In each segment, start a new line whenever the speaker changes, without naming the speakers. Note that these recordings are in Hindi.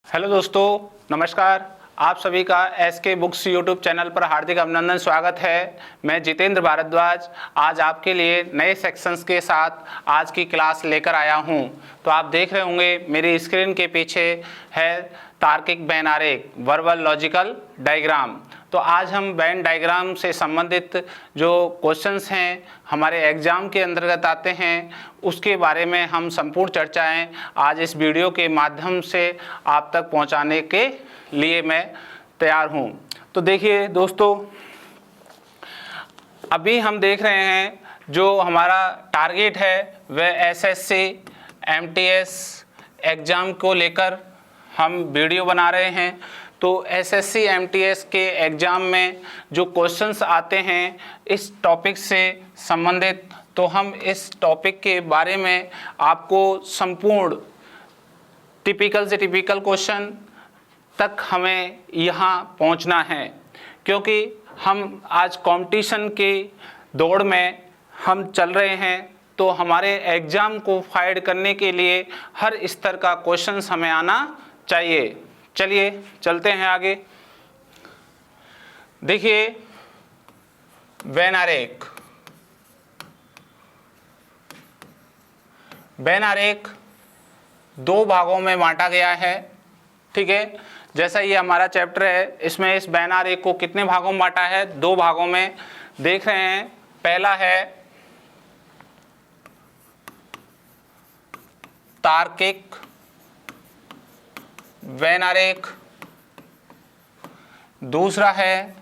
हेलो दोस्तों, नमस्कार। आप सभी का एसके बुक्स यूट्यूब चैनल पर हार्दिक अभिनंदन, स्वागत है। मैं जितेंद्र भारद्वाज आज आपके लिए नए सेक्शंस के साथ आज की क्लास लेकर आया हूं। तो आप देख रहे होंगे मेरी स्क्रीन के पीछे है तार्किक वेन आरेख, वर्बल लॉजिकल डायग्राम। तो आज हम वेन डायग्राम से संबंधित जो क्वेश्चंस हैं हमारे एग्जाम के अंतर्गत आते हैं उसके बारे में हम संपूर्ण चर्चाएं आज इस वीडियो के माध्यम से आप तक पहुंचाने के लिए मैं तैयार हूं। तो देखिए दोस्तों, अभी हम देख रहे हैं जो हमारा टारगेट है वह एसएससी एमटीएस एग्ज़ाम को लेकर हम वीडियो बना रहे हैं। तो एसएससी एमटीएस के एग्ज़ाम में जो क्वेश्चंस आते हैं इस टॉपिक से संबंधित, तो हम इस टॉपिक के बारे में आपको संपूर्ण टिपिकल से टिपिकल क्वेश्चन तक हमें यहाँ पहुँचना है, क्योंकि हम आज कंपटीशन की दौड़ में हम चल रहे हैं। तो हमारे एग्ज़ाम को फाइट करने के लिए हर स्तर का क्वेश्चंस हमें आना चाहिए। चलिए चलते हैं आगे। देखिए वेन आरेख, वेन आरेख दो भागों में बांटा गया है। ठीक है, जैसा ये हमारा चैप्टर है इसमें इस वेन आरेख को कितने भागों में बांटा है? दो भागों में देख रहे हैं। पहला है तार्किक वेन आरेख, दूसरा है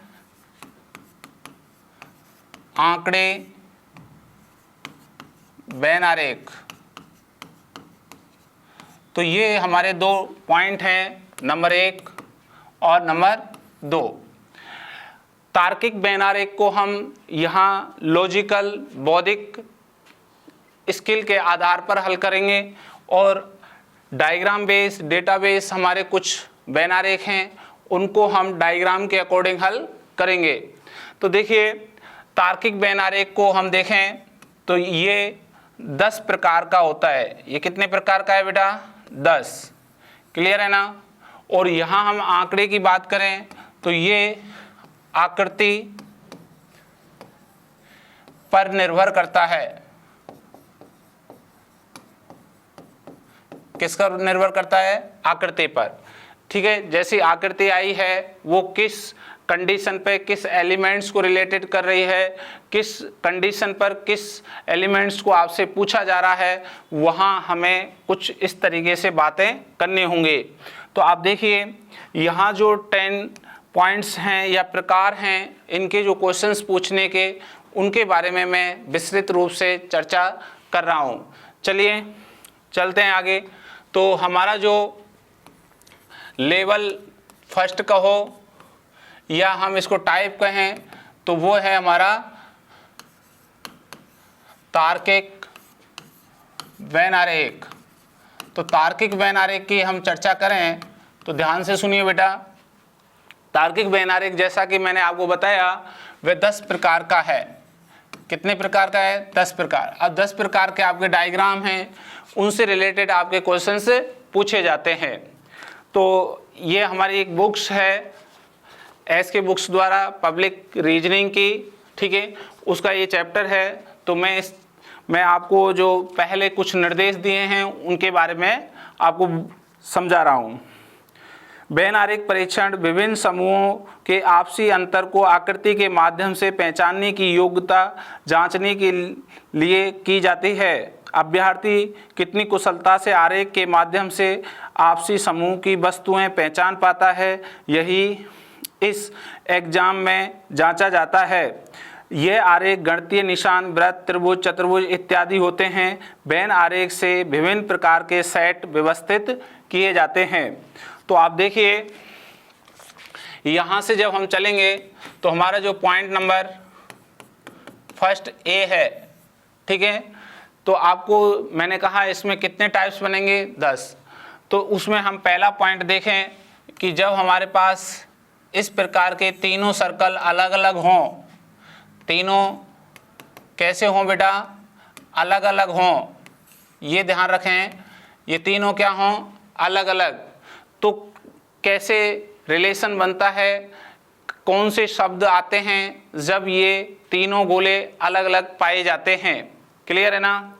आंकड़े वेन आरेख। तो ये हमारे दो पॉइंट हैं, नंबर 1 और नंबर 2। तार्किक वेन आरेख को हम यहाँ लॉजिकल बौद्धिक स्किल के आधार पर हल करेंगे और डायग्राम बेस डेटाबेस हमारे कुछ वेन आरेख हैं उनको हम डायग्राम के अकॉर्डिंग हल करेंगे। तो देखिए तार्किक वेन आरेख को हम देखें तो ये 10 प्रकार का होता है। ये कितने प्रकार का है बेटा? 10। क्लियर है ना? और यहाँ हम आंकड़े की बात करें तो ये आकृति पर निर्भर करता है। किसका निर्भर करता है? आकृति पर। ठीक है, जैसी आकृति आई है वो किस कंडीशन पे किस एलिमेंट्स को रिलेटेड कर रही है, किस कंडीशन पर किस एलिमेंट्स को आपसे पूछा जा रहा है, वहाँ हमें कुछ इस तरीके से बातें करनी होंगी। तो आप देखिए यहाँ जो 10 पॉइंट्स हैं या प्रकार हैं इनके जो क्वेश्चंस पूछने के, उनके बारे में मैं विस्तृत रूप से चर्चा कर रहा हूँ। चलिए चलते हैं आगे। तो हमारा जो लेवल फर्स्ट का हो या हम इसको टाइप कहें तो वो है हमारा तार्किक वेन आरेख। तो तार्किक वेन आरेख की हम चर्चा करें तो ध्यान से सुनिए बेटा। तार्किक वेन आरेख जैसा कि मैंने आपको बताया वह 10 प्रकार का है। कितने प्रकार का है? 10 प्रकार। अब 10 प्रकार के आपके डायग्राम हैं, उनसे रिलेटेड आपके क्वेश्चंस पूछे जाते हैं। तो ये हमारी एक बुक्स है एसके बुक्स द्वारा पब्लिक रीजनिंग की। ठीक है, उसका ये चैप्टर है। तो मैं आपको जो पहले कुछ निर्देश दिए हैं उनके बारे में आपको समझा रहा हूँ। वेन आरेख परीक्षण विभिन्न समूहों के आपसी अंतर को आकृति के माध्यम से पहचानने की योग्यता जांचने के लिए की जाती है। अभ्यर्थी कितनी कुशलता से आरेख के माध्यम से आपसी समूह की वस्तुएं पहचान पाता है, यही इस एग्जाम में जांचा जाता है। यह आरेख गणितीय निशान, वृत्त, त्रिभुज, चतुर्भुज इत्यादि होते हैं। वेन आरेख से विभिन्न प्रकार के सेट व्यवस्थित किए जाते हैं। तो आप देखिए यहाँ से जब हम चलेंगे तो हमारा जो पॉइंट नंबर फर्स्ट ए है, ठीक है, तो आपको मैंने कहा इसमें कितने टाइप्स बनेंगे? 10। तो उसमें हम पहला पॉइंट देखें कि जब हमारे पास इस प्रकार के तीनों सर्कल अलग अलग हों, तीनों कैसे हों बेटा? अलग अलग हों। ये ध्यान रखें, ये तीनों क्या हों? अलग अलग। तो कैसे रिलेशन बनता है, कौन से शब्द आते हैं जब ये तीनों गोले अलग अलग पाए जाते हैं। क्लियर है ना।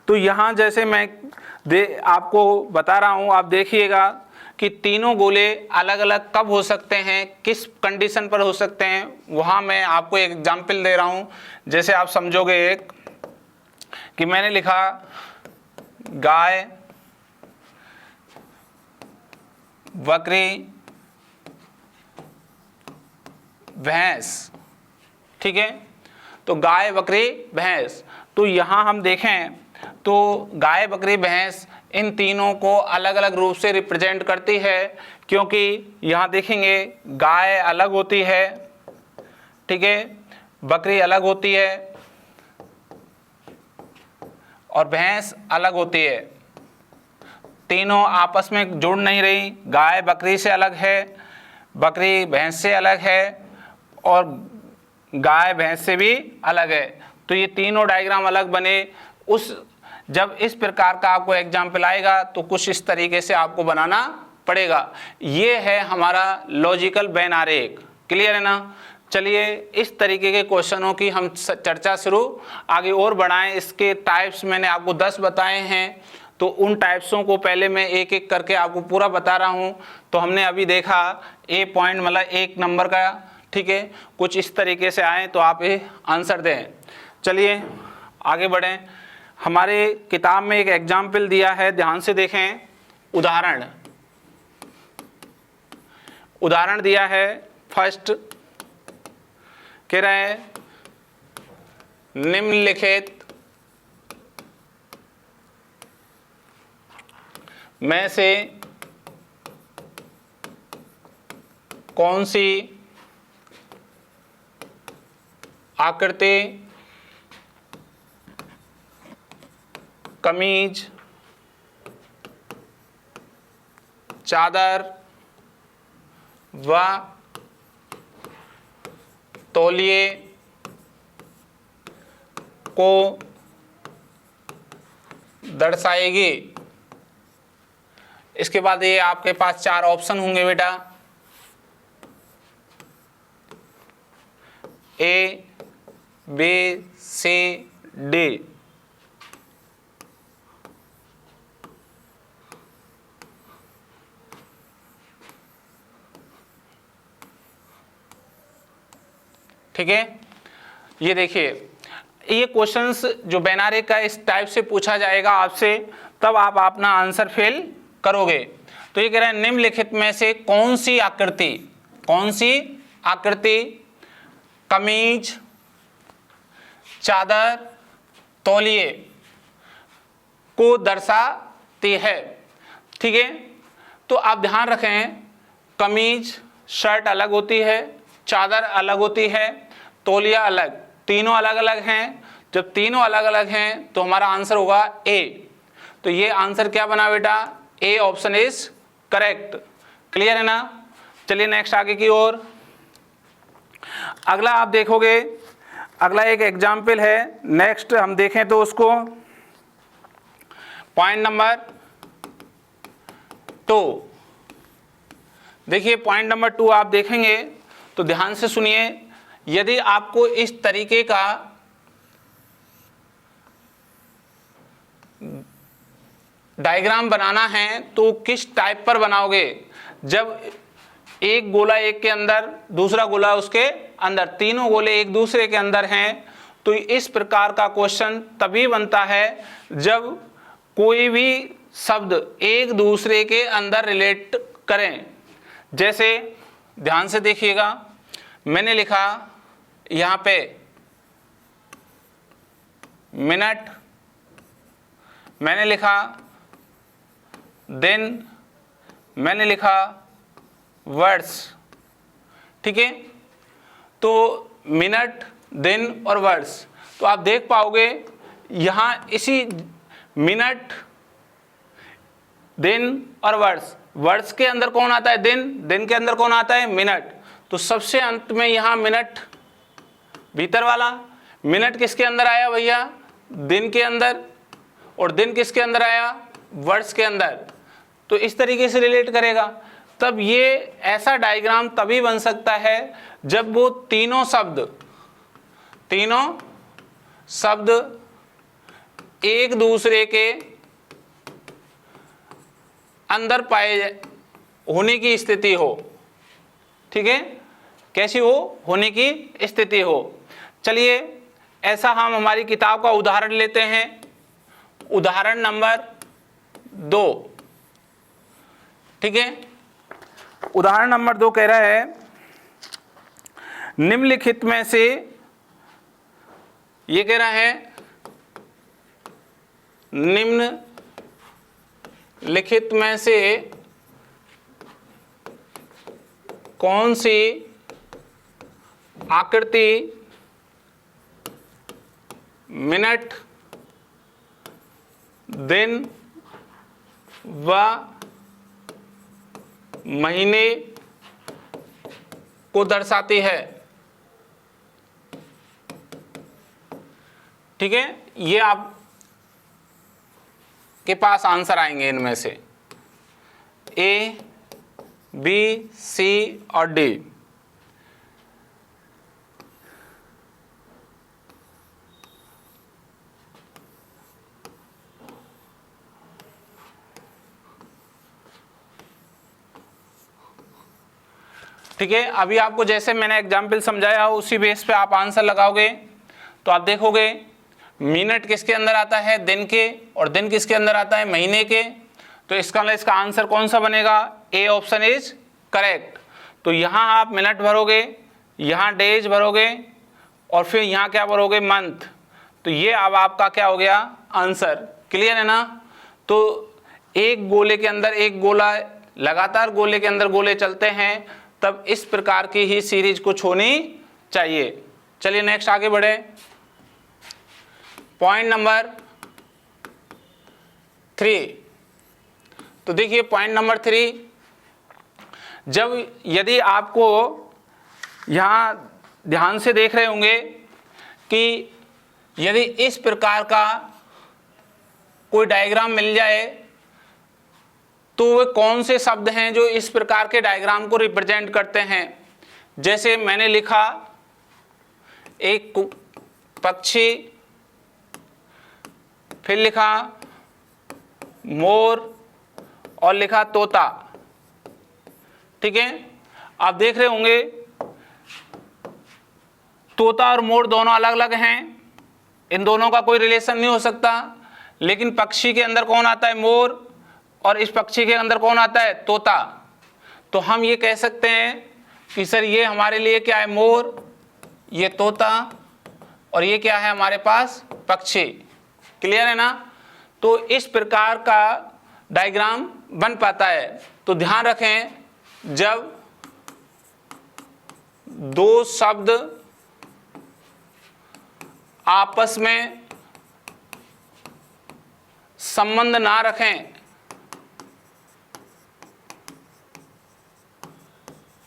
तो यहाँ जैसे मैं आपको बता रहा हूँ, आप देखिएगा कि तीनों गोले अलग अलग कब हो सकते हैं, किस कंडीशन पर हो सकते हैं, वहाँ मैं आपको एक एग्जाम्पल दे रहा हूँ। जैसे आप समझोगे एक कि मैंने लिखा गाय, बकरी, भैंस। ठीक है, तो गाय, बकरी, भैंस। तो यहाँ हम देखें तो गाय, बकरी, भैंस इन तीनों को अलग अलग रूप से रिप्रेजेंट करती है, क्योंकि यहाँ देखेंगे गाय अलग होती है, ठीक है, बकरी अलग होती है और भैंस अलग होती है। तीनों आपस में जुड़ नहीं रही, गाय बकरी से अलग है, बकरी भैंस से अलग है और गाय भैंस से भी अलग है। तो ये तीनों डायग्राम अलग बने। जब इस प्रकार का आपको एग्जाम्पल आएगा तो कुछ इस तरीके से आपको बनाना पड़ेगा। ये है हमारा लॉजिकल वेन आरेख। क्लियर है ना। चलिए इस तरीके के क्वेश्चनों की हम चर्चा शुरू आगे और बढ़ाएं। इसके टाइप्स मैंने आपको 10 बताए हैं, तो उन टाइप्सों को पहले मैं एक एक करके आपको पूरा बता रहा हूं। तो हमने अभी देखा ए पॉइंट मतलब 1 नंबर का, ठीक है, कुछ इस तरीके से आए तो आप ये आंसर दें। चलिए आगे बढ़ें। हमारे किताब में एक एग्जाम्पल दिया है, ध्यान से देखें। उदाहरण दिया है। फर्स्ट कह रहे हैं निम्नलिखित में से कौन सी आकृति कमीज, चादर व तौलिए को दर्शाएगी। इसके बाद ये आपके पास 4 ऑप्शन होंगे बेटा, ए, बी, सी, डी। ठीक है, ये देखिए ये क्वेश्चंस जो वेन आरेख का इस टाइप से पूछा जाएगा आपसे, तब आप अपना आंसर फिल करोगे। तो ये कह रहे हैं निम्नलिखित में से कौन सी आकृति कमीज, चादर, तौलिए को दर्शाती है। ठीक है, तो आप ध्यान रखें कमीज शर्ट अलग होती है, चादर अलग होती है, तौलिया अलग, तीनों अलग अलग हैं। जब तीनों अलग अलग हैं तो हमारा आंसर होगा ए। तो ये आंसर क्या बना बेटा, A option is correct. Clear है ना। चलिए नेक्स्ट आगे की ओर। अगला आप देखोगे, अगला एक एग्जाम्पल है। नेक्स्ट हम देखें तो उसको पॉइंट नंबर 2 देखिए। पॉइंट नंबर 2 आप देखेंगे तो ध्यान से सुनिए। यदि आपको इस तरीके का डायग्राम बनाना है तो किस टाइप पर बनाओगे। जब एक गोला एक के अंदर, दूसरा गोला उसके अंदर, तीनों गोले एक दूसरे के अंदर हैं, तो इस प्रकार का क्वेश्चन तभी बनता है जब कोई भी शब्द एक दूसरे के अंदर रिलेट करें। जैसे ध्यान से देखिएगा, मैंने लिखा यहाँ पे मिनट, मैंने लिखा दिन, मैंने लिखा वर्ड्स। ठीक है, तो मिनट, दिन और वर्ड्स, तो आप देख पाओगे यहाँ इसी मिनट, दिन और वर्ड्स, वर्ड्स के अंदर कौन आता है, दिन, दिन के अंदर कौन आता है, मिनट। तो सबसे अंत में यहाँ मिनट भीतर वाला, मिनट किसके अंदर आया भैया, दिन के अंदर, और दिन किसके अंदर आया, वर्ड्स के अंदर। तो इस तरीके से रिलेट करेगा। तब ये ऐसा डायग्राम तभी बन सकता है जब वो तीनों शब्द एक दूसरे के अंदर पाए होने की स्थिति हो। ठीक है, कैसी होने की स्थिति हो। चलिए ऐसा हम हमारी किताब का उदाहरण लेते हैं। उदाहरण नंबर 2। ठीक है, उदाहरण नंबर 2 कह रहा है निम्नलिखित में से, ये कह रहा है निम्नलिखित में से कौन सी आकृति मिनट, दिन व महीने को दर्शाती है। ठीक है, ये आप के पास आंसर आएंगे इनमें से ए, बी, सी और डी। ठीक है, अभी आपको जैसे मैंने एग्जाम्पल समझाया हो उसी बेस पे आप आंसर लगाओगे। तो आप देखोगे मिनट किसके अंदर आता है, दिन के, और दिन किसके अंदर आता है, महीने के। तो इसका आंसर कौन सा बनेगा, ए ऑप्शन इज करेक्ट। तो यहाँ आप मिनट भरोगे, यहाँ डेज भरोगे और फिर यहाँ क्या भरोगे, मंथ। तो ये अब आपका क्या हो गया, आंसर। क्लियर है ना। तो एक गोले के अंदर एक गोला, लगातार गोले के अंदर गोले चलते हैं, तब इस प्रकार की ही सीरीज कुछ होनी चाहिए। चलिए नेक्स्ट आगे बढ़े। Point number 3। तो देखिए पॉइंट नंबर 3, यदि आपको यहाँ ध्यान से देख रहे होंगे कि यदि इस प्रकार का कोई डायग्राम मिल जाए तो वे कौन से शब्द हैं जो इस प्रकार के डायग्राम को रिप्रेजेंट करते हैं। जैसे मैंने लिखा एक पक्षी, फिर लिखा मोर और लिखा तोता। ठीक है, आप देख रहे होंगे तोता और मोर दोनों अलग अलग हैं, इन दोनों का कोई रिलेशन नहीं हो सकता। लेकिन पक्षी के अंदर कौन आता है, मोर, और इस पक्षी के अंदर कौन आता है, तोता। तो हम ये कह सकते हैं कि सर ये हमारे लिए क्या है, मोर, ये तोता, और ये क्या है हमारे पास, पक्षी। क्लियर है ना। तो इस प्रकार का डायग्राम बन पाता है। तो ध्यान रखें, जब दो शब्द आपस में संबंध ना रखें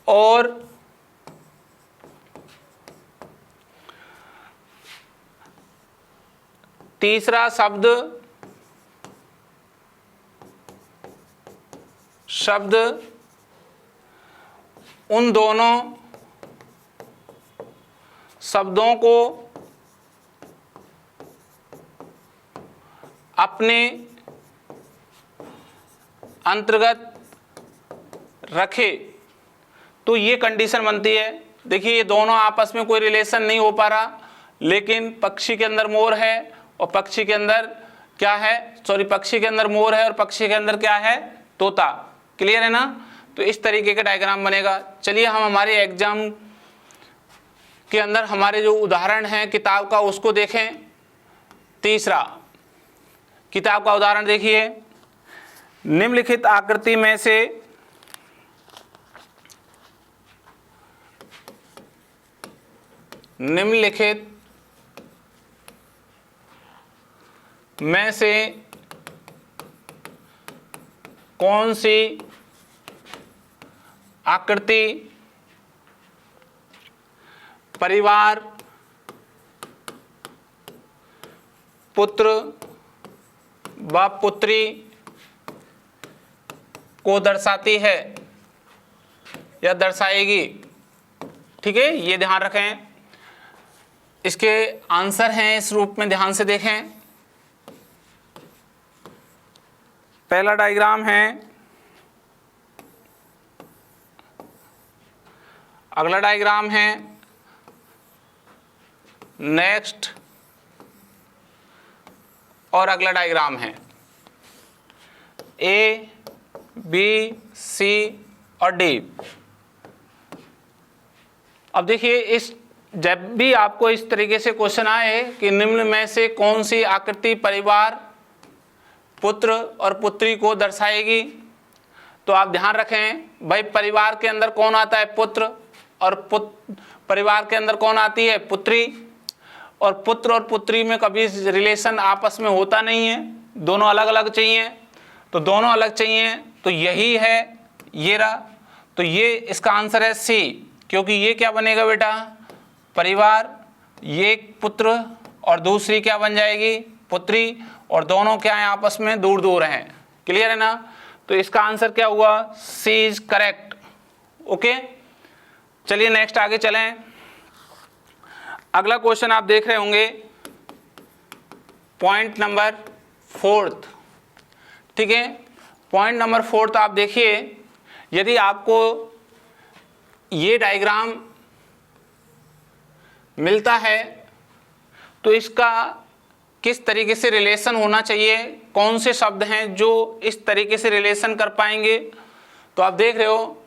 और तीसरा शब्द उन दोनों शब्दों को अपने अंतर्गत रखे, तो ये कंडीशन बनती है। देखिए ये दोनों आपस में कोई रिलेशन नहीं हो पा रहा, लेकिन पक्षी के अंदर मोर है और पक्षी के अंदर क्या है, पक्षी के अंदर मोर है और पक्षी के अंदर क्या है, तोता। क्लियर है ना। तो इस तरीके का डायग्राम बनेगा। चलिए हम हमारे एग्जाम के अंदर हमारे जो उदाहरण है किताब का उसको देखें। तीसरा किताब का उदाहरण देखिए, निम्नलिखित आकृति में से कौन सी आकृति परिवार, पुत्र व पुत्री को दर्शाती है या दर्शाएगी। ठीक है, ये ध्यान रखें। इसके आंसर हैं इस रूप में, ध्यान से देखें। पहला डायग्राम है, अगला डायग्राम है, नेक्स्ट, और अगला डायग्राम है। ए, बी, सी और डी। अब देखिए, इस जब भी आपको इस तरीके से क्वेश्चन आए कि निम्न में से कौन सी आकृति परिवार, पुत्र और पुत्री को दर्शाएगी, तो आप ध्यान रखें भाई, परिवार के अंदर कौन आता है? पुत्र। और परिवार के अंदर कौन आती है? पुत्री। और पुत्र और पुत्री में कभी रिलेशन आपस में होता नहीं है, दोनों अलग अलग चाहिए। तो दोनों अलग चाहिए तो यही है, ये रहा। तो ये इसका आंसर है सी, क्योंकि ये क्या बनेगा बेटा? परिवार। ये पुत्र और दूसरी क्या बन जाएगी? पुत्री। और दोनों क्या है? आपस में दूर दूर हैं। क्लियर है ना? तो इसका आंसर क्या हुआ? सी इज करेक्ट। ओके, चलिए नेक्स्ट आगे चलें। अगला क्वेश्चन आप देख रहे होंगे, पॉइंट नंबर 4। ठीक है, पॉइंट नंबर 4 आप देखिए, यदि आपको ये डायग्राम मिलता है तो इसका किस तरीके से रिलेशन होना चाहिए, कौन से शब्द हैं जो इस तरीके से रिलेशन कर पाएंगे। तो आप देख रहे हो,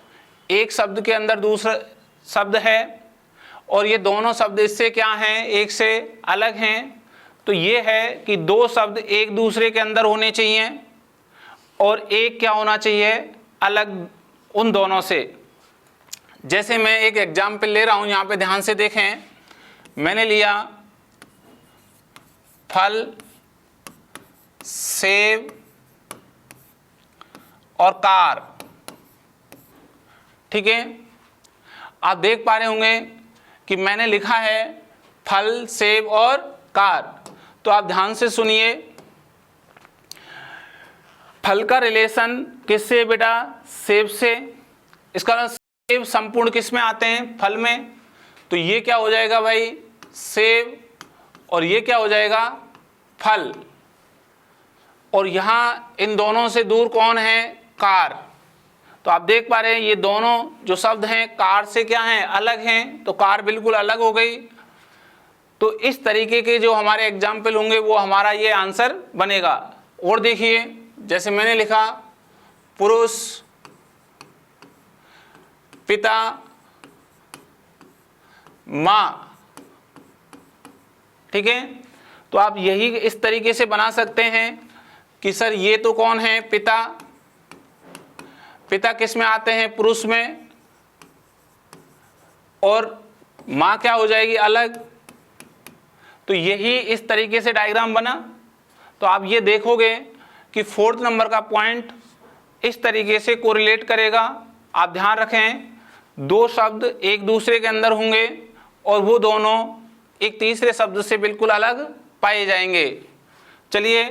एक शब्द के अंदर दूसरा शब्द है और ये दोनों शब्द इससे क्या हैं? एक से अलग हैं। तो ये है कि दो शब्द एक दूसरे के अंदर होने चाहिए और एक क्या होना चाहिए? अलग उन दोनों से। जैसे मैं एक एग्जाम्पल ले रहा हूँ, यहाँ पे ध्यान से देखें। मैंने लिया फल, सेब और कार। ठीक है, आप देख पा रहे होंगे कि मैंने लिखा है फल, सेब और कार। तो आप ध्यान से सुनिए, फल का रिलेशन किससे बेटा? सेब से। इसका सेब संपूर्ण किस में आते हैं? फल में। तो ये क्या हो जाएगा भाई? सेब। और ये क्या हो जाएगा? फल। और यहाँ इन दोनों से दूर कौन है? कार। तो आप देख पा रहे हैं, ये दोनों जो शब्द हैं कार से क्या हैं? अलग हैं। तो कार बिल्कुल अलग हो गई। तो इस तरीके के जो हमारे एग्जाम्पल होंगे वो हमारा ये आंसर बनेगा। और देखिए, जैसे मैंने लिखा पुरुष, पिता, माँ। ठीक है, तो आप यही इस तरीके से बना सकते हैं कि सर ये तो कौन है? पिता। पिता किस में आते हैं? पुरुष में। और माँ क्या हो जाएगी? अलग। तो यही इस तरीके से डायग्राम बना। तो आप ये देखोगे कि 4 नंबर का पॉइंट इस तरीके से कोरिलेट करेगा। आप ध्यान रखें, दो शब्द एक दूसरे के अंदर होंगे और वो दोनों एक तीसरे शब्द से बिल्कुल अलग पाए जाएंगे। चलिए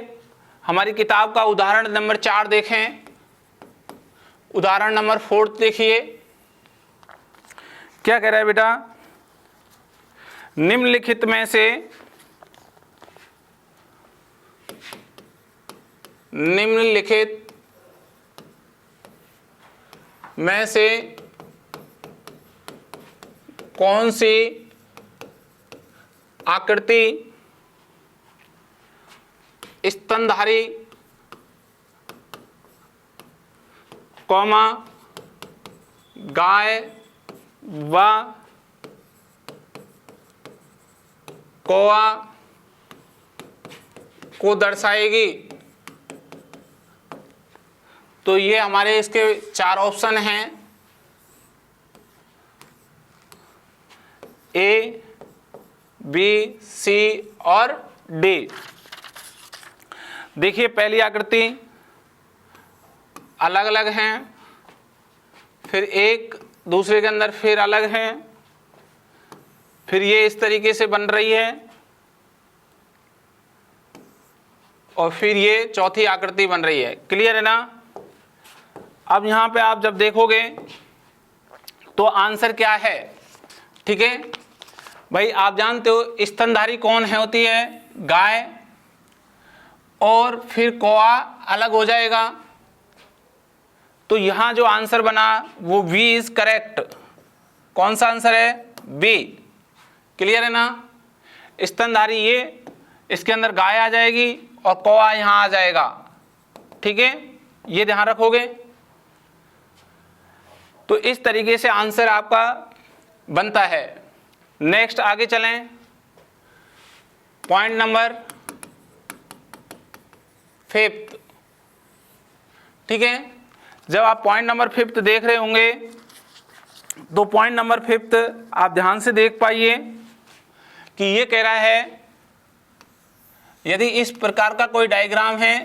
हमारी किताब का उदाहरण नंबर 4 देखें। उदाहरण नंबर 4 देखिए, क्या कह रहा है बेटा? निम्नलिखित में से कौन सी आकृति स्तनधारी, कौमा, गाय व कौआ को दर्शाएगी? तो ये हमारे इसके 4 ऑप्शन हैं, ए, बी, सी और डी। देखिए पहली आकृति अलग अलग हैं, फिर एक दूसरे के अंदर फिर अलग हैं, फिर ये इस तरीके से बन रही है और फिर ये चौथी आकृति बन रही है। क्लियर है ना? अब यहाँ पे आप जब देखोगे तो आंसर क्या है, ठीक है भाई। आप जानते हो स्तनधारी कौन है, होती है गाय, और फिर कौआ अलग हो जाएगा। तो यहाँ जो आंसर बना वो बी इज करेक्ट। कौन सा आंसर है, बी। क्लियर है ना। स्तनधारी ये, इसके अंदर गाय आ जाएगी और कौआ यहाँ आ जाएगा, ठीक है, ये ध्यान रखोगे। तो इस तरीके से आंसर आपका बनता है। नेक्स्ट आगे चलें, पॉइंट नंबर 5, ठीक है। जब आप पॉइंट नंबर 5 देख रहे होंगे तो पॉइंट नंबर 5 आप ध्यान से देख पाइए कि ये कह रहा है यदि इस प्रकार का कोई डायग्राम है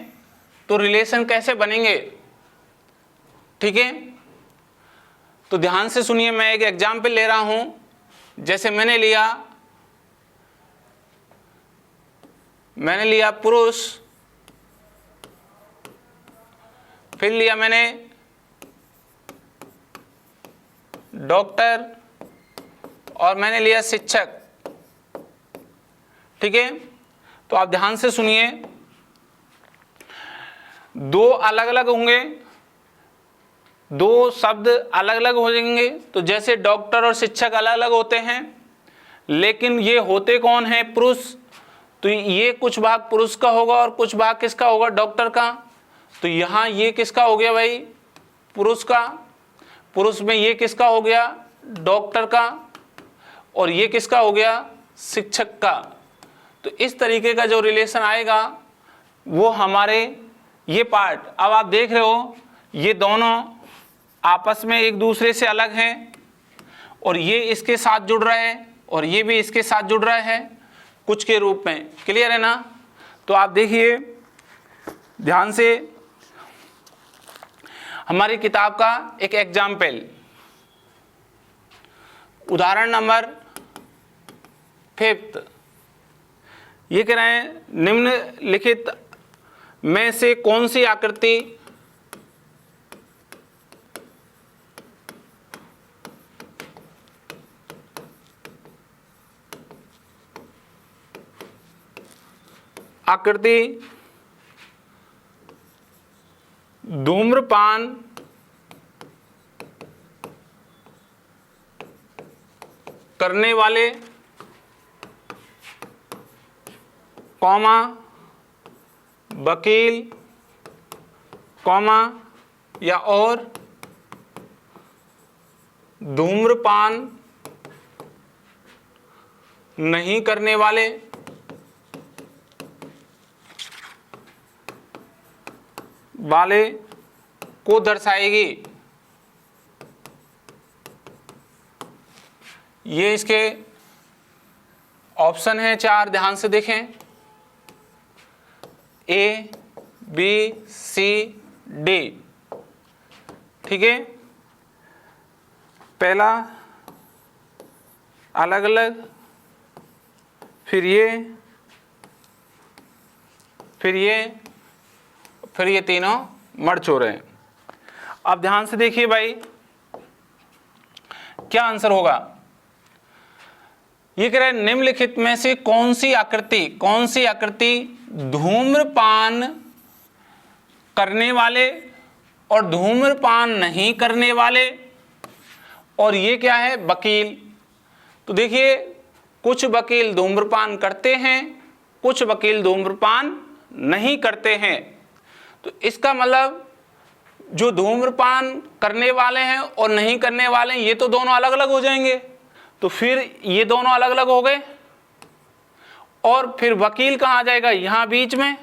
तो रिलेशन कैसे बनेंगे, ठीक है। तो ध्यान से सुनिए, मैं एक एग्जाम्पल ले रहा हूं। जैसे मैंने लिया पुरुष, फिर लिया मैंने डॉक्टर, और मैंने लिया शिक्षक, ठीक है। तो आप ध्यान से सुनिए, दो अलग अलग होंगे, दो शब्द अलग अलग हो जाएंगे। तो जैसे डॉक्टर और शिक्षक अलग अलग होते हैं, लेकिन ये होते कौन है, पुरुष। तो ये कुछ भाग पुरुष का होगा और कुछ भाग किसका होगा, डॉक्टर का। तो यहाँ ये किसका हो गया भाई, पुरुष का। पुरुष में ये किसका हो गया, डॉक्टर का, और ये किसका हो गया, शिक्षक का। तो इस तरीके का जो रिलेशन आएगा वो हमारे ये पार्ट, अब आप देख रहे हो ये दोनों आपस में एक दूसरे से अलग हैं, और ये इसके साथ जुड़ रहा है और ये भी इसके साथ जुड़ रहा है कुछ के रूप में। क्लियर है ना। तो आप देखिए ध्यान से, हमारी किताब का एक एग्जाम्पल, उदाहरण नंबर 5, ये कह रहे हैं निम्नलिखित में से कौन सी आकृति धूम्रपान करने वाले, कौमा वकील, कौमा या और धूम्रपान नहीं करने वाले को दर्शाएगी। ये इसके ऑप्शन हैं 4, ध्यान से देखें, A, B, C, D, ठीक है। पहला अलग अलग, फिर ये तीनों मर्ज हो रहे हैं। अब ध्यान से देखिए भाई क्या आंसर होगा। ये कह रहा है निम्नलिखित में से कौन सी आकृति धूम्रपान करने वाले और धूम्रपान नहीं करने वाले, और ये क्या है, वकील। तो देखिए कुछ वकील धूम्रपान करते हैं, कुछ वकील धूम्रपान नहीं करते हैं। तो इसका मतलब जो धूम्रपान करने वाले हैं और नहीं करने वाले हैं, ये तो दोनों अलग अलग हो जाएंगे। तो फिर ये दोनों अलग अलग हो गए, और फिर वकील कहाँ आ जाएगा, यहाँ बीच में।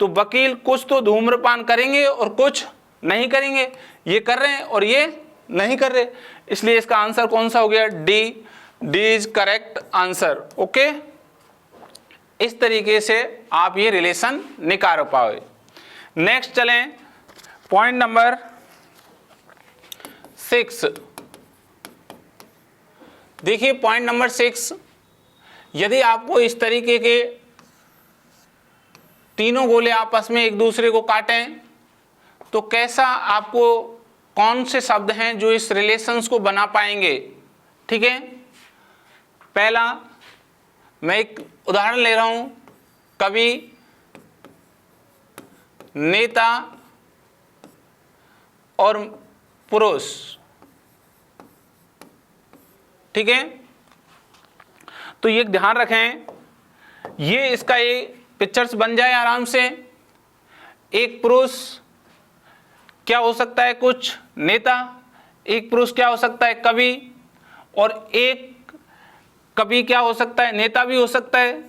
तो वकील कुछ तो धूम्रपान करेंगे और कुछ नहीं करेंगे, ये कर रहे हैं और ये नहीं कर रहे, इसलिए इसका आंसर कौन सा हो गया, D is correct answer. Okay, इस तरीके से आप ये रिलेशन निकाल पाओगे। नेक्स्ट चलें, पॉइंट नंबर 6। देखिए पॉइंट नंबर 6, यदि आपको इस तरीके के तीनों गोले आपस में एक दूसरे को काटें तो कैसा आपको कौन से शब्द हैं जो इस रिलेशंस को बना पाएंगे। ठीक है, पहला मैं एक उदाहरण ले रहा हूं, कवि, नेता और पुरुष। ठीक है, तो ये ध्यान रखें, ये इसका ये पिक्चर्स बन जाए आराम से। एक पुरुष क्या हो सकता है, कुछ नेता, एक पुरुष क्या हो सकता है, कवि, और एक कवि क्या हो सकता है, नेता भी हो सकता है।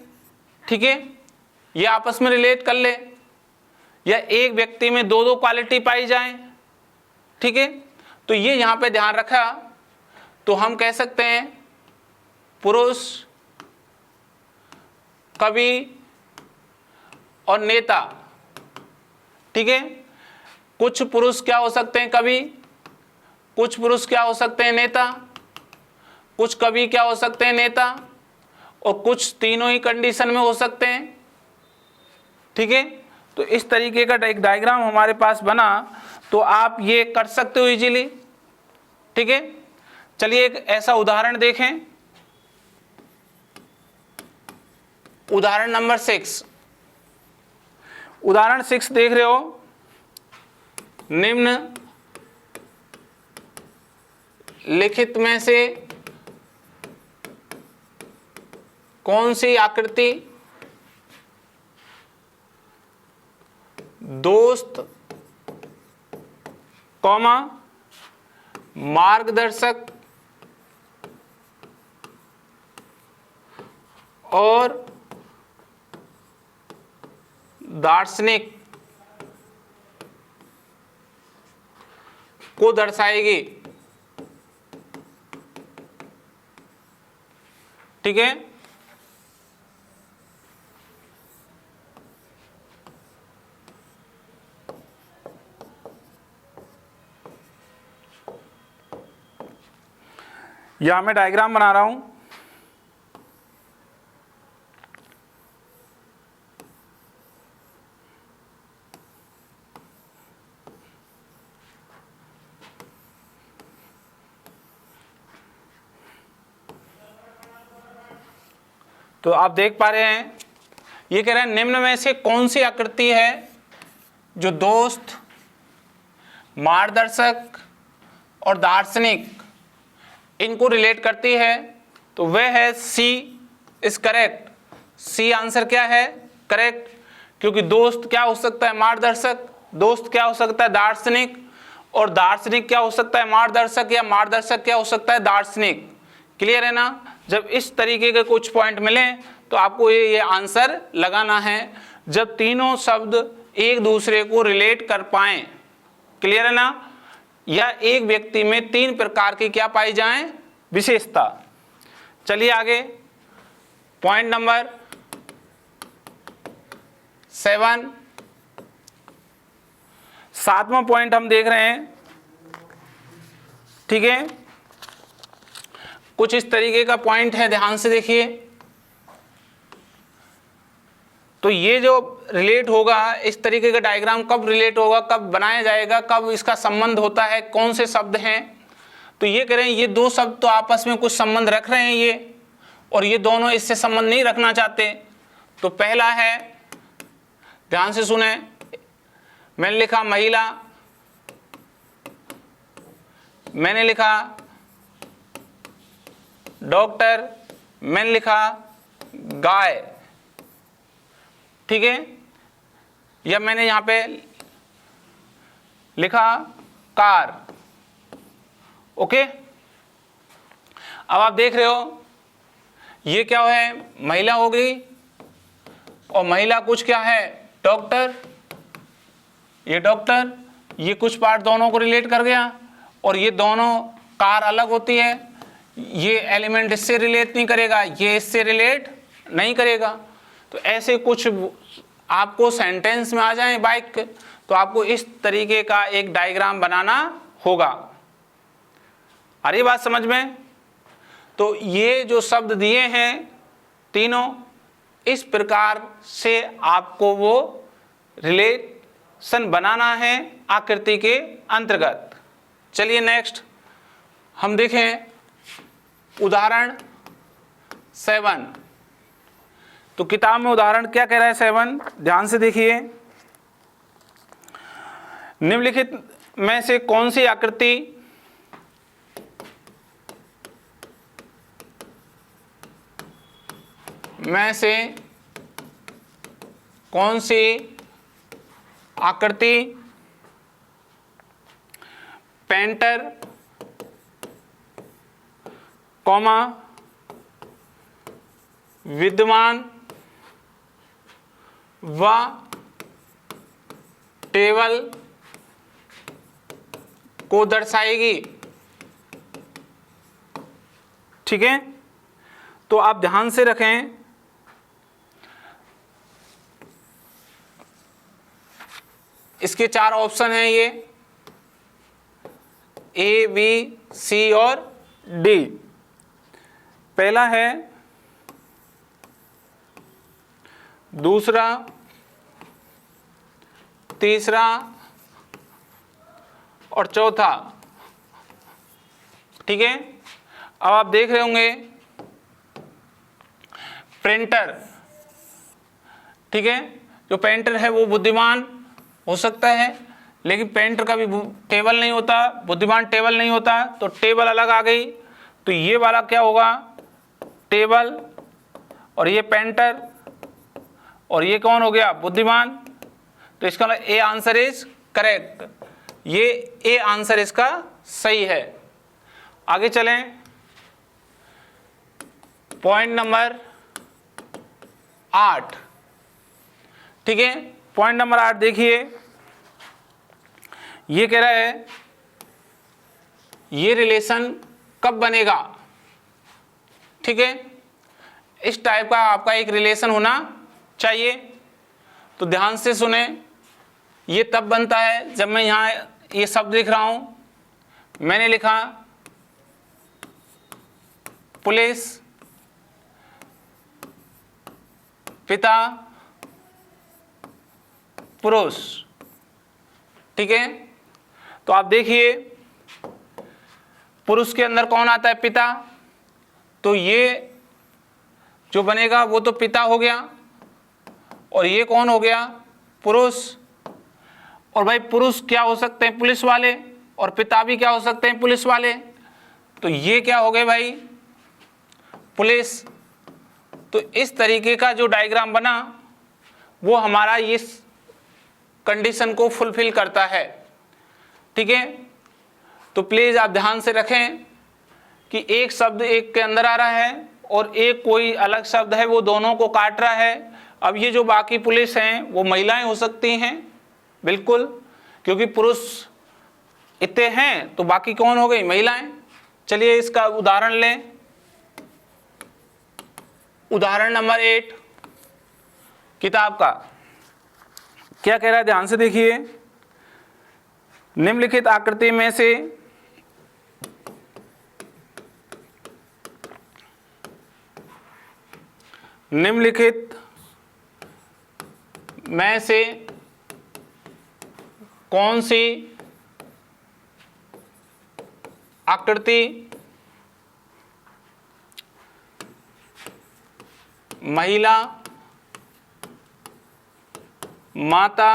ठीक है, ये आपस में रिलेट कर ले, या एक व्यक्ति में दो दो क्वालिटी पाई जाए। ठीक है, तो ये यहां पे ध्यान रखा, तो हम कह सकते हैं पुरुष, कवि और नेता। ठीक है, कुछ पुरुष क्या हो सकते हैं, कवि, कुछ पुरुष क्या हो सकते हैं, नेता, कुछ कवि क्या हो सकते हैं, नेता, और कुछ तीनों ही कंडीशन में हो सकते हैं। ठीक है, तो इस तरीके का एक डायग्राम हमारे पास बना, तो आप ये कर सकते हो इजीली। ठीक है, चलिए एक ऐसा उदाहरण देखें, उदाहरण नंबर 6। उदाहरण 6 देख रहे हो, निम्न लिखित में से कौन सी आकृति दोस्त, कॉमा, मार्गदर्शक और दार्शनिक को दर्शाएगी। ठीक है, यहां मैं डायग्राम बना रहा हूं। तो आप देख पा रहे हैं, ये कह रहे हैं निम्न में से कौन सी आकृति है जो दोस्त, मार्गदर्शक और दार्शनिक इनको रिलेट करती है। तो वह है सी इज करेक्ट। सी आंसर क्या है, करेक्ट, क्योंकि दोस्त क्या हो सकता है, मार्गदर्शक, दोस्त क्या हो सकता है, दार्शनिक, और दार्शनिक क्या हो सकता है, मार्गदर्शक, या मार्गदर्शक क्या हो सकता है, दार्शनिक। क्लियर है ना। जब इस तरीके के कुछ पॉइंट मिले तो आपको ये आंसर लगाना है, जब तीनों शब्द एक दूसरे को रिलेट कर पाएं। क्लियर है ना, या एक व्यक्ति में तीन प्रकार की क्या पाई जाएं, विशेषता। चलिए आगे, पॉइंट नंबर 7, 7वां पॉइंट हम देख रहे हैं। ठीक है, कुछ इस तरीके का पॉइंट है, ध्यान से देखिए। तो ये जो रिलेट होगा, इस तरीके का डायग्राम कब रिलेट होगा, कब बनाया जाएगा, कब इसका संबंध होता है, कौन से शब्द हैं। तो ये कह रहे हैं ये दो शब्द तो आपस में कुछ संबंध रख रहे हैं ये, और ये दोनों इससे संबंध नहीं रखना चाहते। तो पहला है, ध्यान से सुने, मैंने लिखा महिला, मैंने लिखा डॉक्टर, मैंने लिखा गाय। ठीक है, या मैंने यहां पे लिखा कार। ओके, अब आप देख रहे हो ये क्या है, महिला हो गई, और महिला कुछ क्या है, डॉक्टर, ये डॉक्टर, ये कुछ पार्ट दोनों को रिलेट कर गया, और ये दोनों कार अलग होती है, ये एलिमेंट इससे रिलेट नहीं करेगा, ये इससे रिलेट नहीं करेगा। तो ऐसे कुछ आपको सेंटेंस में आ जाए बाइक, तो आपको इस तरीके का एक डायग्राम बनाना होगा। आ रही बात समझ में। तो ये जो शब्द दिए हैं तीनों, इस प्रकार से आपको वो रिलेट सन बनाना है आकृति के अंतर्गत। चलिए नेक्स्ट हम देखें उदाहरण 7। तो किताब में उदाहरण क्या कह रहा है 7, ध्यान से देखिए। निम्नलिखित में से कौन सी आकृति पेंटर कॉमा विद्यमान व टेबल को दर्शाएगी। ठीक है, तो आप ध्यान से रखें, इसके 4 ऑप्शन हैं, ये ए, बी, सी और डी। पहला है, दूसरा, तीसरा और चौथा। ठीक है, अब आप देख रहे होंगे प्रिंटर। ठीक है, जो पेंटर है वो बुद्धिमान हो सकता है, लेकिन पेंटर का भी टेबल नहीं होता, बुद्धिमान टेबल नहीं होता, तो टेबल अलग आ गई। तो ये वाला क्या होगा, टेबल, और ये पेंटर, और ये कौन हो गया, बुद्धिमान। तो इसका मतलब ए आंसर इज करेक्ट, ये ए आंसर इसका सही है। आगे चलें, पॉइंट नंबर 8। ठीक है, पॉइंट नंबर 8 देखिए, ये कह रहा है ये रिलेशन कब बनेगा। ठीक है, इस टाइप का आपका एक रिलेशन होना चाहिए। तो ध्यान से सुने, ये तब बनता है जब मैं यहाँ ये शब्द लिख रहा हूँ, मैंने लिखा पुलिस, पिता, पुरुष। ठीक है, तो आप देखिए पुरुष के अंदर कौन आता है, पिता। तो ये जो बनेगा वो तो पिता हो गया, और ये कौन हो गया, पुरुष। और भाई पुरुष क्या हो सकते हैं, पुलिस वाले, और पिता भी क्या हो सकते हैं, पुलिस वाले। तो ये क्या हो गए भाई, पुलिस। तो इस तरीके का जो डायग्राम बना वो हमारा इस कंडीशन को फुलफिल करता है। ठीक है, तो प्लीज़ आप ध्यान से रखें कि एक शब्द एक के अंदर आ रहा है और एक कोई अलग शब्द है वो दोनों को काट रहा है। अब ये जो बाकी पुलिस हैं वो महिलाएं हो सकती हैं, बिल्कुल, क्योंकि पुरुष इतने हैं तो बाकी कौन हो गई, महिलाएं। चलिए इसका उदाहरण लें, उदाहरण नंबर 8 किताब का क्या कह रहा है, ध्यान से देखिए। निम्नलिखित आकृति में से कौन सी आकृति महिला, माता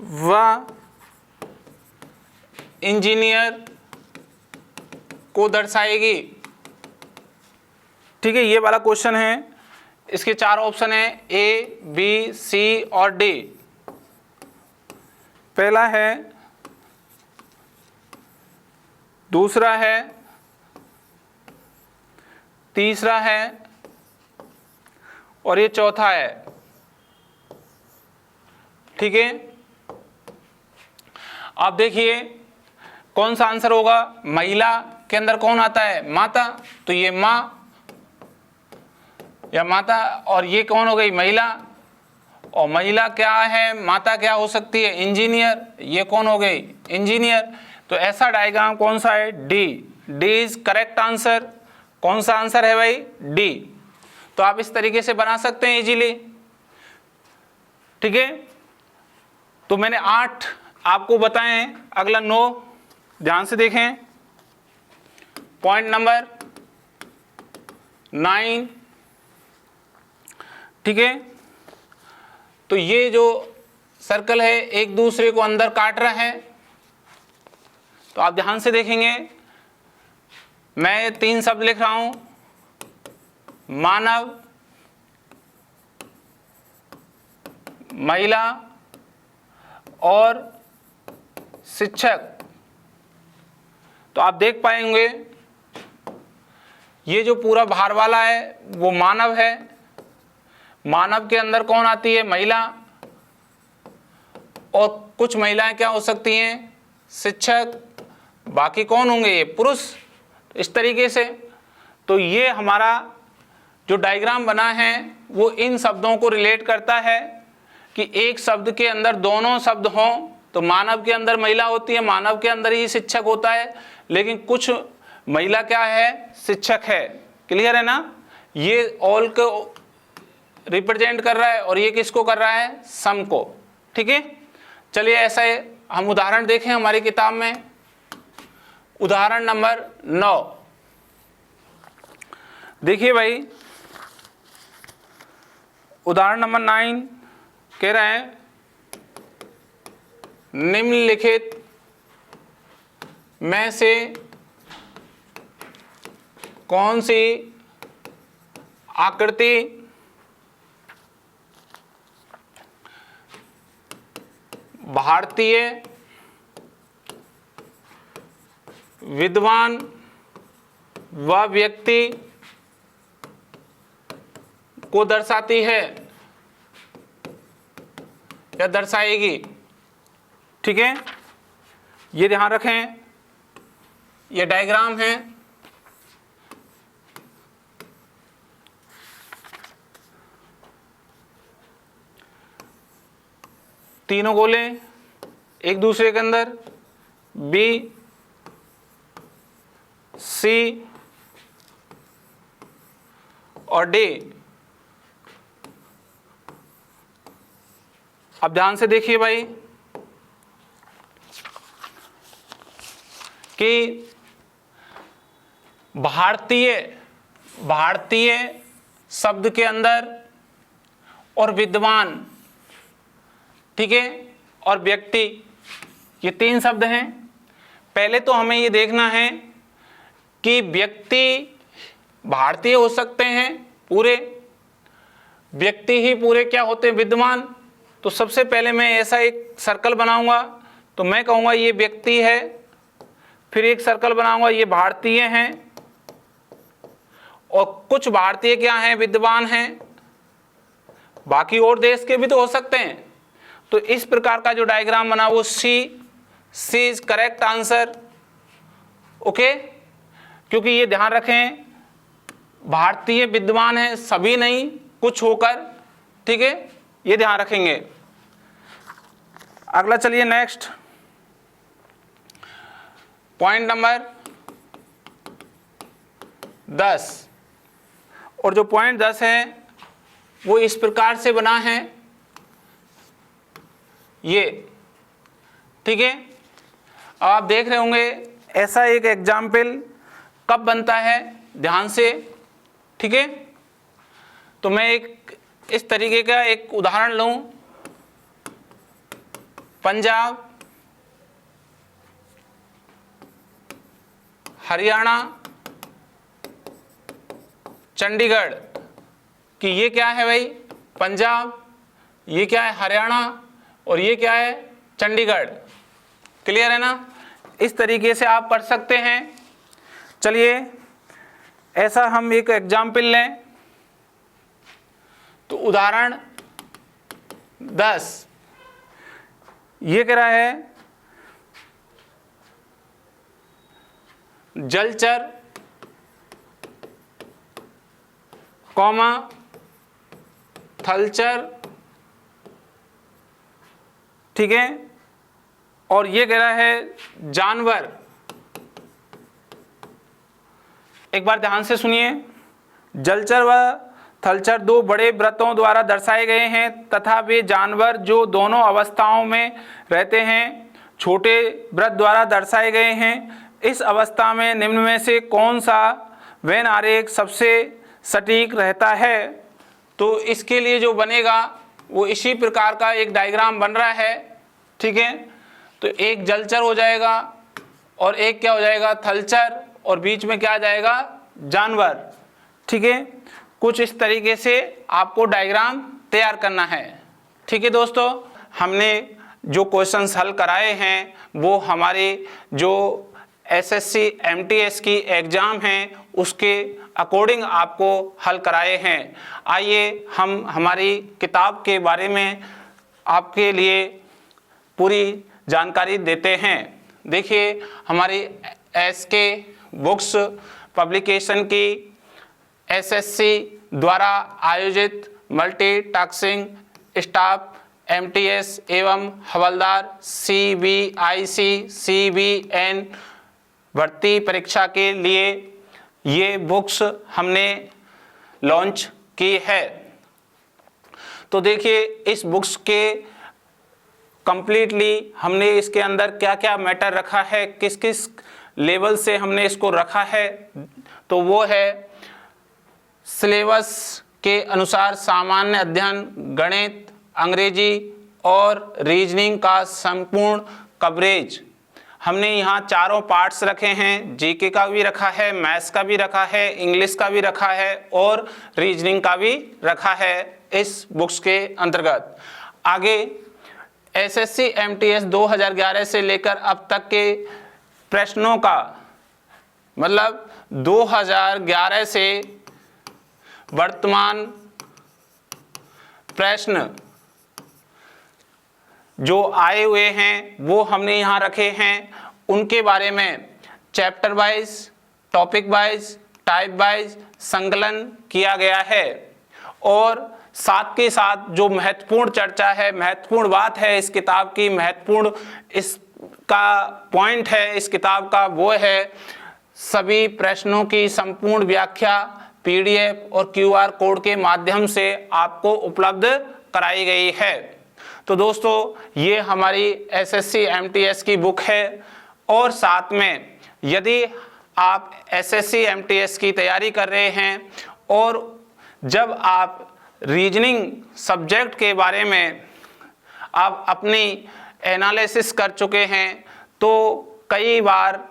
व इंजीनियर को दर्शाएगी। ठीक है, ये वाला क्वेश्चन है, इसके 4 ऑप्शन हैं, ए, बी, सी और डी। पहला है, दूसरा है, तीसरा है और ये चौथा है। ठीक है, आप देखिए कौन सा आंसर होगा। महिला के अंदर कौन आता है, माता, तो ये माँ या माता, और ये कौन हो गई, महिला, और महिला क्या है, माता क्या हो सकती है, इंजीनियर, ये कौन हो गई, इंजीनियर। तो ऐसा डायग्राम कौन सा है, D. D is correct answer. कौन सा आंसर है भाई, डी। तो आप इस तरीके से बना सकते हैं इजीली। ठीक है, तो मैंने 8 आपको बताए, अगला 9 ध्यान से देखें। पॉइंट नंबर 9, ठीक है। तो ये जो सर्कल है एक दूसरे को अंदर काट रहा है, तो आप ध्यान से देखेंगे, मैं 3 शब्द लिख रहा हूं, मानव, महिला और शिक्षक। तो आप देख पाएंगे ये जो पूरा बाहर वाला है वो मानव है, मानव के अंदर कौन आती है, महिला, और कुछ महिलाएं क्या हो सकती हैं, शिक्षक, बाकी कौन होंगे, ये पुरुष। इस तरीके से तो ये हमारा जो डायग्राम बना है वो इन शब्दों को रिलेट करता है कि एक शब्द के अंदर दोनों शब्द हों, तो मानव के अंदर महिला होती है, मानव के अंदर ही शिक्षक होता है, लेकिन कुछ महिला क्या है, शिक्षक है। क्लियर है ना। ये ऑल को रिप्रेजेंट कर रहा है और ये किसको कर रहा है, सम को। ठीक है, चलिए ऐसा है, हम उदाहरण देखें हमारी किताब में। उदाहरण नंबर 9 देखिए भाई, उदाहरण नंबर 9 कह रहा है, निम्नलिखित में से कौन सी आकृति भारतीय विद्वान व व्यक्ति को दर्शाती है या दर्शाएगी। ठीक है, ये ध्यान रखें, ये डायग्राम है। तीनों गोले एक दूसरे के अंदर, बी, सी और डी। अब ध्यान से देखिए भाई कि भारतीय शब्द के अंदर और विद्वान, ठीक है, और व्यक्ति, ये 3 शब्द हैं। पहले तो हमें ये देखना है कि व्यक्ति भारतीय हो सकते हैं पूरे, व्यक्ति ही पूरे क्या होते हैं, विद्वान। तो सबसे पहले मैं ऐसा एक सर्कल बनाऊंगा, तो मैं कहूँगा ये व्यक्ति है, फिर एक सर्कल बनाऊंगा, ये भारतीय हैं, और कुछ भारतीय क्या हैं, विद्वान हैं, बाकी और देश के भी तो हो सकते हैं। तो इस प्रकार का जो डायग्राम बना वो सी इज करेक्ट आंसर। ओके, क्योंकि ये ध्यान रखें भारतीय विद्वान है, सभी नहीं, कुछ होकर। ठीक है, ये ध्यान रखेंगे। अगला चलिए नेक्स्ट, पॉइंट नंबर 10। और जो पॉइंट 10 है वो इस प्रकार से बना है ये। ठीक है, आप देख रहे होंगे ऐसा एक एग्जाम्पल कब बनता है, ध्यान से। ठीक है, तो मैं एक इस तरीके का एक उदाहरण लूं, पंजाब, हरियाणा, चंडीगढ़, कि ये क्या है भाई, पंजाब, ये क्या है, हरियाणा, और ये क्या है, चंडीगढ़। क्लियर है ना। इस तरीके से आप पढ़ सकते हैं। चलिए ऐसा हम एक एग्जाम्पल लें, तो उदाहरण 10 ये कह रहा है, जलचर, कौमा, थलचर, ठीक है, और ये कह रहा है जानवर। एक बार ध्यान से सुनिए, जलचर व थलचर दो बड़े वृत्तों द्वारा दर्शाए गए हैं तथा वे जानवर जो दोनों अवस्थाओं में रहते हैं छोटे वृत्त द्वारा दर्शाए गए हैं। इस अवस्था में निम्न में से कौन सा वेन आरेख सबसे सटीक रहता है? तो इसके लिए जो बनेगा वो इसी प्रकार का एक डायग्राम बन रहा है, ठीक है। तो एक जलचर हो जाएगा और एक क्या हो जाएगा, थलचर, और बीच में क्या आ जाएगा, जानवर, ठीक है। कुछ इस तरीके से आपको डायग्राम तैयार करना है, ठीक है दोस्तों। हमने जो क्वेश्चंस हल कराए हैं वो हमारे जो एसएससी एमटीएस की एग्ज़ाम हैं उसके अकॉर्डिंग आपको हल कराए हैं। आइए हम हमारी किताब के बारे में आपके लिए पूरी जानकारी देते हैं। देखिए, हमारी एसके बुक्स पब्लिकेशन की एसएससी द्वारा आयोजित मल्टी टास्किंग स्टाफ एमटीएस एवं हवलदार सीबीआईसी सीबीएन भर्ती परीक्षा के लिए ये बुक्स हमने लॉन्च की है। तो देखिए, इस बुक्स के कंप्लीटली हमने इसके अंदर क्या क्या मैटर रखा है, किस किस लेवल से हमने इसको रखा है, तो वो है सिलेबस के अनुसार सामान्य अध्ययन, गणित, अंग्रेजी और रीजनिंग का संपूर्ण कवरेज। हमने यहाँ चारों पार्ट्स रखे हैं, जीके का भी रखा है, मैथ्स का भी रखा है, इंग्लिश का भी रखा है और रीजनिंग का भी रखा है इस बुक्स के अंतर्गत। आगे एसएससी एमटीएस 2011 से लेकर अब तक के प्रश्नों का मतलब 2011 से वर्तमान प्रश्न जो आए हुए हैं वो हमने यहाँ रखे हैं। उनके बारे में chapter wise, topic wise, type wise संकलन किया गया है। और साथ के साथ जो महत्वपूर्ण चर्चा है, महत्वपूर्ण बात है इस किताब की, महत्वपूर्ण इसका पॉइंट है इस किताब का, वो है सभी प्रश्नों की संपूर्ण व्याख्या पीडीएफ और क्यूआर कोड के माध्यम से आपको उपलब्ध कराई गई है। तो दोस्तों, ये हमारी एसएससी एमटीएस की बुक है। और साथ में यदि आप एसएससी एमटीएस की तैयारी कर रहे हैं और जब आप रीजनिंग सब्जेक्ट के बारे में आप अपनी एनालिसिस कर चुके हैं, तो कई बार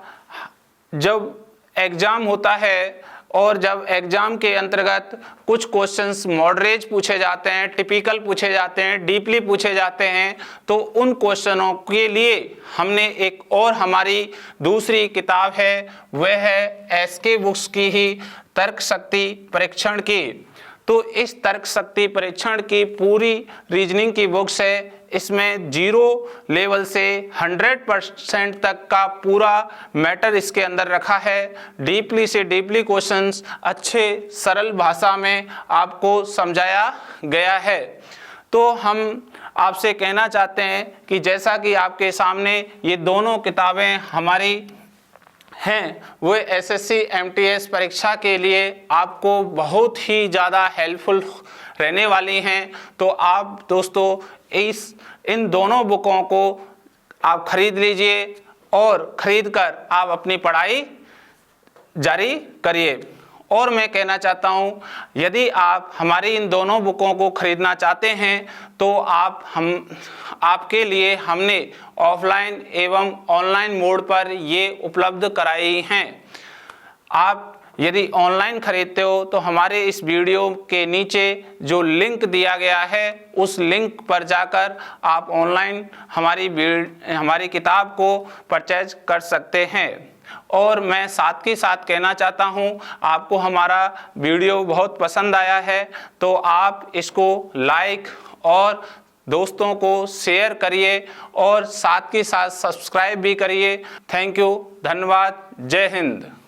जब एग्ज़ाम होता है और जब एग्ज़ाम के अंतर्गत कुछ क्वेश्चंस मॉडरेट पूछे जाते हैं, टिपिकल पूछे जाते हैं, डीपली पूछे जाते हैं, तो उन क्वेश्चनों के लिए हमने एक और हमारी दूसरी किताब है, वह है एसके बुक्स की ही तर्क शक्ति परीक्षण की। तो इस तर्क शक्ति परीक्षण की पूरी रीजनिंग की बुक्स है। इसमें 0 लेवल से 100% तक का पूरा मैटर इसके अंदर रखा है। डीपली से डीपली क्वेश्चंस अच्छे सरल भाषा में आपको समझाया गया है। तो हम आपसे कहना चाहते हैं कि जैसा कि आपके सामने ये दोनों किताबें हमारी हैं, वो एसएससी एमटीएस परीक्षा के लिए आपको बहुत ही ज़्यादा हेल्पफुल रहने वाली हैं। तो आप दोस्तों इन दोनों बुकों को आप खरीद लीजिए और खरीद कर आप अपनी पढ़ाई जारी करिए। और मैं कहना चाहता हूँ, यदि आप हमारी इन दोनों बुकों को खरीदना चाहते हैं तो आपके लिए हमने ऑफलाइन एवं ऑनलाइन मोड पर ये उपलब्ध कराई हैं। आप यदि ऑनलाइन खरीदते हो तो हमारे इस वीडियो के नीचे जो लिंक दिया गया है उस लिंक पर जाकर आप ऑनलाइन हमारी किताब को परचेज कर सकते हैं। और मैं साथ के साथ कहना चाहता हूं, आपको हमारा वीडियो बहुत पसंद आया है तो आप इसको लाइक और दोस्तों को शेयर करिए और साथ के साथ सब्सक्राइब भी करिए। थैंक यू, धन्यवाद, जय हिंद।